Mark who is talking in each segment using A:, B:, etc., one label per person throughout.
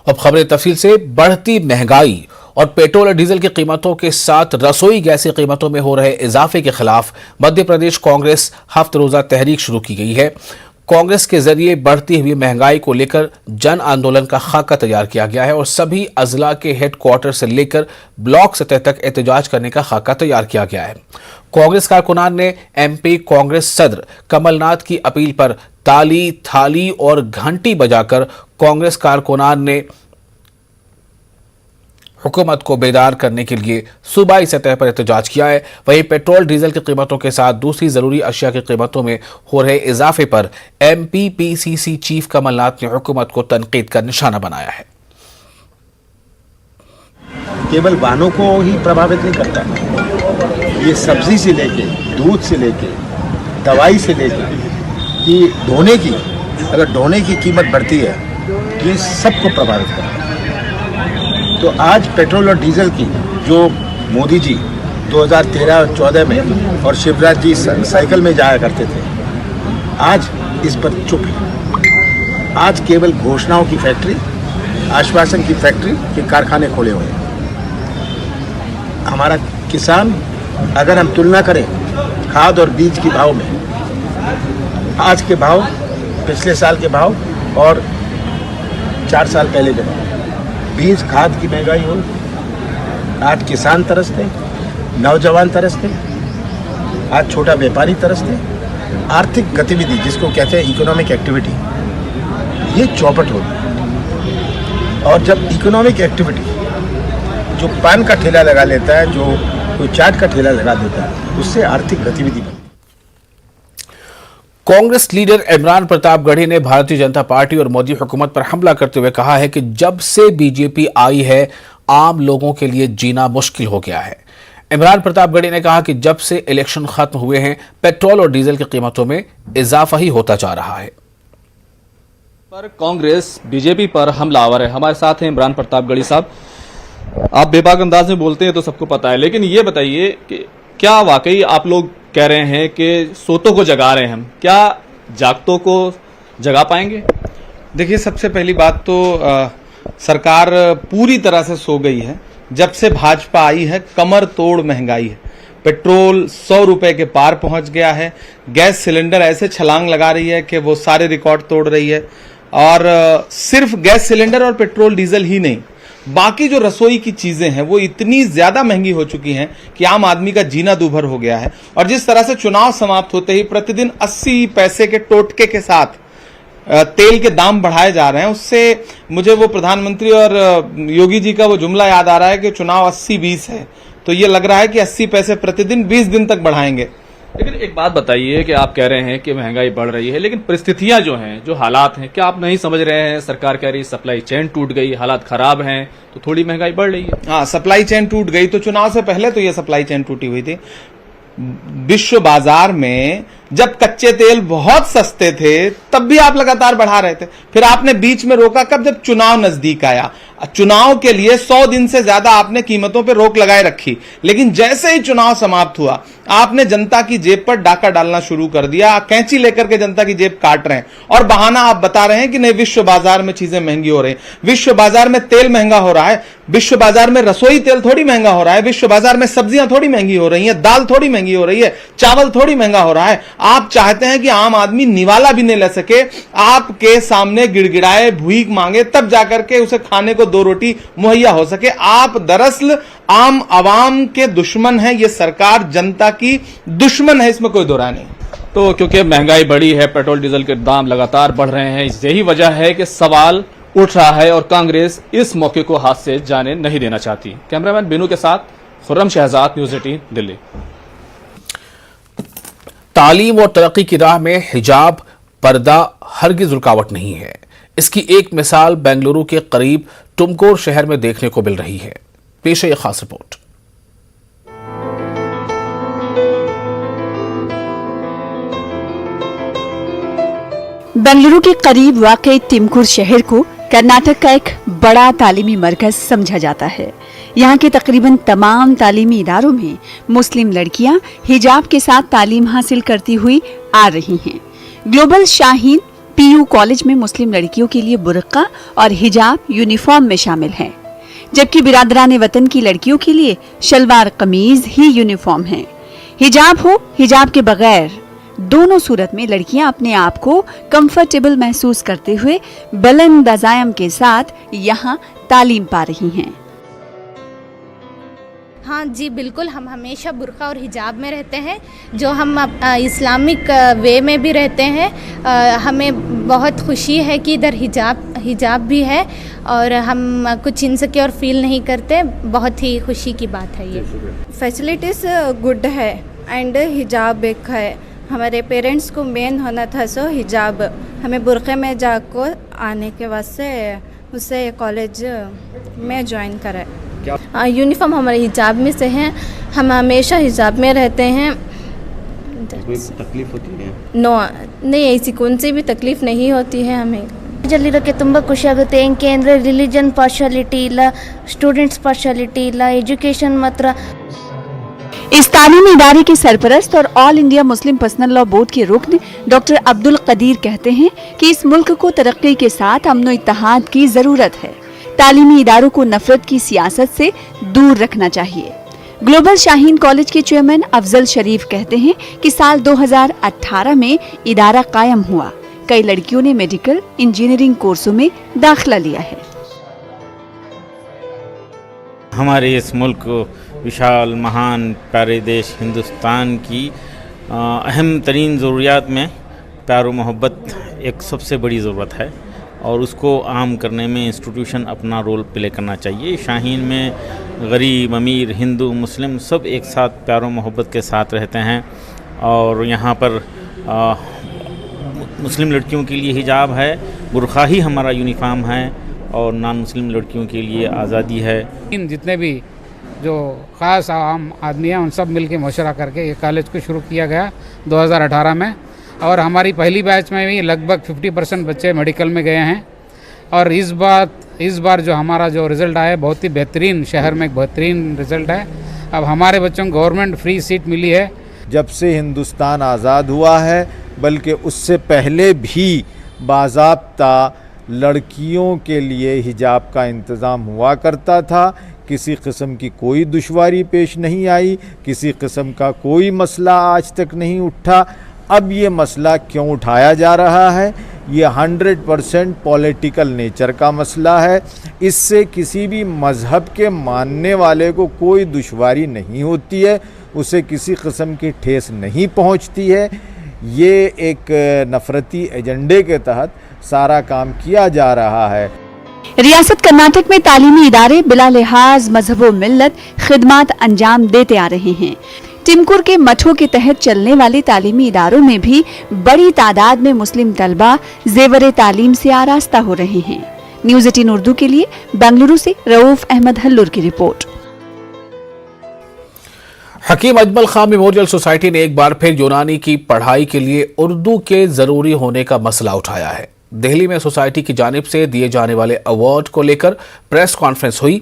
A: अब खबरें तफसील से। बढ़ती महंगाई और पेट्रोल और डीजल की कीमतों के साथ रसोई गैस की कीमतों में हो रहे इजाफे के खिलाफ मध्य प्रदेश कांग्रेस हफ्ता रोजा तहरीक शुरू की गई है। कांग्रेस के जरिए बढ़ती हुई महंगाई को लेकर जन आंदोलन का खाका तैयार किया गया है और सभी अजला के हेडक्वार्टर से लेकर ब्लॉक सतह तक एहतजाज करने का खाका तैयार किया गया है। कांग्रेस कारकुनान ने एमपी कांग्रेस सदर कमलनाथ की अपील पर ताली, थाली और घंटी बजाकर कांग्रेस कारकुनान ने हुकूमत को बेदार करने के लिए सूबाई सतह पर एहतजाज किया है। वहीं पेट्रोल डीजल की कीमतों के साथ दूसरी जरूरी अशिया की कीमतों में हो रहे इजाफे पर एमपीपीसीसी चीफ कमलनाथ ने हुकूमत को तनकीद का निशाना बनाया है।
B: केवल वाहनों को ही प्रभावित नहीं करता, ये सब्जी से लेके, दूध से लेके, दवाई से लेके कि ढोने की, अगर ढोने की कीमत बढ़ती है ये सबको प्रभावित करता है। तो आज पेट्रोल और डीजल की जो मोदी जी 2013-14 में और शिवराज जी साइकिल में जाया करते थे, आज इस पर चुप है। आज केवल घोषणाओं की फैक्ट्री, आश्वासन की फैक्ट्री के कारखाने खोले हुए हैं। हमारा किसान, अगर हम तुलना करें खाद और बीज के भाव में, आज के भाव, पिछले साल के भाव और 4 साल पहले के भाव, बीज खाद की महंगाई हो, आज किसान तरसते, नौजवान तरसते, आज छोटा व्यापारी तरसते। आर्थिक गतिविधि जिसको कहते हैं इकोनॉमिक एक्टिविटी, ये चौपट हो गई। और जब इकोनॉमिक एक्टिविटी, जो पान का ठेला लगा लेता है, जो कोई चाट का ठेला लगा देता है, उससे आर्थिक गतिविधि बनती है।
A: कांग्रेस लीडर इमरान प्रताप गढ़ी ने भारतीय जनता पार्टी और मोदी हुकूमत पर हमला करते हुए कहा है कि जब से बीजेपी आई है आम लोगों के लिए जीना मुश्किल हो गया है। इमरान प्रताप गढ़ी ने कहा कि जब से इलेक्शन खत्म हुए हैं पेट्रोल और डीजल की कीमतों में इजाफा ही होता जा रहा है।
C: पर कांग्रेस बीजेपी पर हमलावर है। हमारे साथ हैं इमरान प्रताप गढ़ी साहब। आप बेबाक अंदाज में बोलते हैं तो सबको पता है, लेकिन ये बताइए कि क्या वाकई आप लोग कह रहे हैं कि सोतों को जगा रहे हैं हम, क्या जागतों को जगा पाएंगे?
D: देखिए, सबसे पहली बात तो सरकार पूरी तरह से सो गई है। जब से भाजपा आई है कमर तोड़ महंगाई है। पेट्रोल 100 रुपए के पार पहुंच गया है। गैस सिलेंडर ऐसे छलांग लगा रही है कि वो सारे रिकॉर्ड तोड़ रही है। और सिर्फ गैस सिलेंडर और पेट्रोल डीजल ही नहीं, बाकी जो रसोई की चीजें हैं वो इतनी ज्यादा महंगी हो चुकी हैं कि आम आदमी का जीना दूभर हो गया है। और जिस तरह से चुनाव समाप्त होते ही प्रतिदिन 80 पैसे के टोटके के साथ तेल के दाम बढ़ाए जा रहे हैं, उससे मुझे वो प्रधानमंत्री और योगी जी का वो जुमला याद आ रहा है कि चुनाव 80-20 है। तो ये लग रहा है कि 80 पैसे प्रतिदिन 20 दिन तक बढ़ाएंगे।
C: लेकिन एक बात बताइए कि आप कह रहे हैं कि महंगाई बढ़ रही है, लेकिन परिस्थितियां जो हैं, जो हालात हैं, क्या आप नहीं समझ रहे हैं? सरकार कह रही सप्लाई चेन टूट गई, हालात खराब हैं, तो थोड़ी महंगाई बढ़ रही है।
D: हाँ, सप्लाई चेन टूट गई तो चुनाव से पहले तो ये सप्लाई चेन टूटी हुई थी। विश्व बाजार में जब कच्चे तेल बहुत सस्ते थे तब भी आप लगातार बढ़ा रहे थे। फिर आपने बीच में रोका कब? जब चुनाव नजदीक आया। चुनाव के लिए 100 दिन से ज्यादा आपने कीमतों पर रोक लगाए रखी। लेकिन जैसे ही चुनाव समाप्त हुआ आपने जनता की जेब पर डाका डालना शुरू कर दिया। कैंची लेकर के जनता की जेब काट रहे हैं और बहाना आप बता रहे हैं कि नहीं, विश्व बाजार में चीजें महंगी हो रही हैं। विश्व बाजार में तेल महंगा हो रहा है, विश्व बाजार में रसोई तेल थोड़ी महंगा हो रहा है, विश्व बाजार में सब्जियां थोड़ी महंगी हो रही हैं, दाल थोड़ी महंगी हो रही है, चावल थोड़ी महंगा हो रहा है। आप चाहते हैं कि आम आदमी निवाला भी नहीं ले सके, आपके सामने गिड़गिड़ाए, भूख मांगे, तब जाकर के उसे खाने को 2 रोटी मुहैया हो सके। आप दरअसल आम आवाम के दुश्मन हैं। ये सरकार जनता की दुश्मन है, इसमें कोई दो राय नहीं।
C: तो क्योंकि महंगाई बढ़ी है, पेट्रोल डीजल के दाम लगातार बढ़ रहे हैं, यही वजह है कि सवाल उठ रहा है और कांग्रेस इस मौके को हाथ से जाने नहीं देना चाहती। कैमरामैन बिनू के साथ खुर्रम शहजाद, न्यूज़ 18 दिल्ली।
A: तालीम और तरक्की की राह में हिजाब, पर्दा हरगिज रुकावट नहीं है। इसकी एक मिसाल बेंगलुरु के करीब तुमकुर शहर में देखने को मिल रही है। पेश है यह खास रिपोर्ट।
E: बेंगलुरु के करीब वाक़ई तुमकुर शहर को कर्नाटक का एक बड़ा तालीमी मरकज समझा जाता है। यहाँ के तकरीबन तमाम तालीमी इदारों में मुस्लिम लड़कियां हिजाब के साथ तालीम हासिल करती हुई आ रही हैं। ग्लोबल शाहीन पीयू कॉलेज में मुस्लिम लड़कियों के लिए बुर्का और हिजाब यूनिफॉर्म में शामिल हैं, जबकि बिरादरान वतन की लड़कियों के लिए शलवार कमीज ही यूनिफॉर्म है। हिजाब हो हिजाब के बगैर, दोनों सूरत में लड़कियां अपने आप को कंफर्टेबल महसूस करते हुए बुलंद अज़ायम के साथ यहाँ तालीम पा रही हैं।
F: हाँ जी बिल्कुल, हम हमेशा बुर्का और हिजाब में रहते हैं, जो हम इस्लामिक वे में भी रहते हैं। हमें बहुत खुशी है कि इधर हिजाब भी है और हम कुछ इनसिक्योर फील नहीं करते। बहुत ही खुशी की बात है ये।
G: फैसिलिटीज़ गुड है एंड हिजाब एक है। हमारे पेरेंट्स को मेन होना था सो हिजाब, हमें बुर्के में जाकर आने के वास्ते उससे कॉलेज में ज्वाइन करें।
F: यूनिफॉर्म हमारे हिजाब में से है, हम हमेशा हिजाब में रहते हैं।
H: कोई तकलीफ होती है?
F: नो नहीं, ऐसी कौन सी भी तकलीफ नहीं होती है हमें।
I: ಇದರಲ್ಲಿರೋಕ್ಕೆ ತುಂಬ ಖುಷಿಯಾಗುತ್ತೆ। ಏನಕ್ಕೆ ಅಂದರೆ ರಿಲಿಜನ್ ಪಾರ್ಶಾಲಿಟಿ ಇಲ್ಲ, ಸ್ಟೂಡೆಂಟ್ಸ್ ಪಾರ್ಶಾಲಿಟಿ ಇಲ್ಲ, ಎಜುಕೇಷನ್ ಮಾತ್ರ।
E: इस तालीमी इदारे के सरपरस्त और all India Muslim personal law board के रुकन डॉक्टर अब्दुल कदीर कहते हैं कि इस मुल्क को तरक्की के साथ अमन इत्तेहाद की जरूरत है। तालीमी इदारों को नफरत की सियासत से दूर रखना चाहिए। ग्लोबल शाहीन कॉलेज के चेयरमैन अफजल शरीफ कहते हैं कि साल 2018 में इदारा कायम हुआ, कई लड़कियों ने मेडिकल इंजीनियरिंग कोर्सों में दाखिला लिया है।
J: हमारे इस मुल्क विशाल महान प्यारे देश हिंदुस्तान की अहम तरीन ज़रूरियात में प्यार व मोहब्बत एक सबसे बड़ी ज़रूरत है और उसको आम करने में इंस्टीट्यूशन अपना रोल प्ले करना चाहिए। शाहीन में गरीब अमीर हिंदू मुस्लिम सब एक साथ प्यार व मोहब्बत के साथ रहते हैं और यहाँ पर मुस्लिम लड़कियों के लिए हिजाब है, बुर्का ही हमारा यूनिफॉर्म है और नॉन मुस्लिम लड़कियों के लिए आज़ादी है।
K: इन जितने भी जो ख़ास आम आदमी हैं उन सब मिल के मशवरा करके ये कॉलेज को शुरू किया गया 2018 में और हमारी पहली बैच में भी लगभग 50% बच्चे मेडिकल में गए हैं और इस बार जो हमारा जो रिज़ल्ट आया बहुत ही बेहतरीन, शहर में एक बेहतरीन रिज़ल्ट है। अब हमारे बच्चों को गवर्नमेंट फ्री सीट मिली है।
B: जब से हिंदुस्तान आज़ाद हुआ है, बल्कि उससे पहले भी बाज़ाब्ता लड़कियों के लिए हिजाब का इंतज़ाम हुआ करता था। किसी किस्म की कोई दुश्वारी पेश नहीं आई, किसी किस्म का कोई मसला आज तक नहीं उठा। अब ये मसला क्यों उठाया जा रहा है? ये 100% पॉलिटिकल नेचर का मसला है। इससे किसी भी मज़हब के मानने वाले को कोई दुश्वारी नहीं होती है, उसे किसी किस्म की ठेस नहीं पहुंचती है। ये एक नफरती एजेंडे के तहत सारा काम किया जा रहा है।
E: रियासत कर्नाटक में तालीमी इदारे बिला लिहाज मजहब व मिल्लत खिदमात अंजाम देते आ रहे हैं। टिमकुर के मठों के तहत चलने वाले तालीमी इदारों में भी बड़ी तादाद में मुस्लिम तलबा जेवर तालीम से आरास्ता हो रहे हैं। न्यूज़ 18 उर्दू के लिए बेंगलुरु से रऊफ अहमद हल्लुर की report.
A: Hakim Ajmal Khan memorial society ने एक बार फिर यूनानी की पढ़ाई के लिए उर्दू के जरूरी होने का मसला उठाया है। दिल्ली में सोसाइटी की जानिब से दिए जाने वाले अवार्ड को लेकर प्रेस कॉन्फ्रेंस हुई।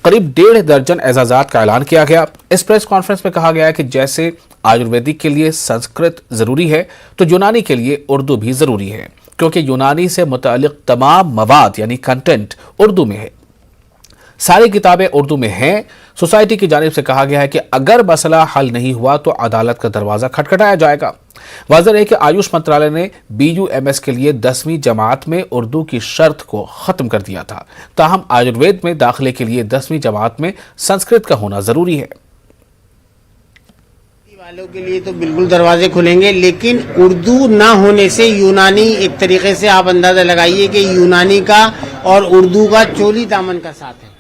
A: करीब 1.5 दर्जन एजाजात का ऐलान किया गया। इस प्रेस कॉन्फ्रेंस में कहा गया है कि जैसे आयुर्वेदिक के लिए संस्कृत जरूरी है तो यूनानी के लिए उर्दू भी जरूरी है, क्योंकि यूनानी से मुतालिक तमाम मवाद यानी कंटेंट उर्दू में है। सारी किताबें उर्दू में हैं। सोसाइटी की जानिब से कहा गया है कि अगर मसला हल नहीं हुआ तो अदालत का दरवाजा खटखटाया जाएगा। वाज़ेह है कि आयुष मंत्रालय ने BUMS के लिए 10वीं जमात में उर्दू की शर्त को खत्म कर दिया था। ताहम आयुर्वेद में दाखिले के लिए 10वीं जमात में संस्कृत का होना जरूरी है।
L: वालों के लिए तो बिल्कुल दरवाजे खुलेंगे, लेकिन उर्दू ना होने से यूनानी, एक तरीके से आप अंदाजा लगाइए कि यूनानी का और उर्दू का चोली दामन का साथ है।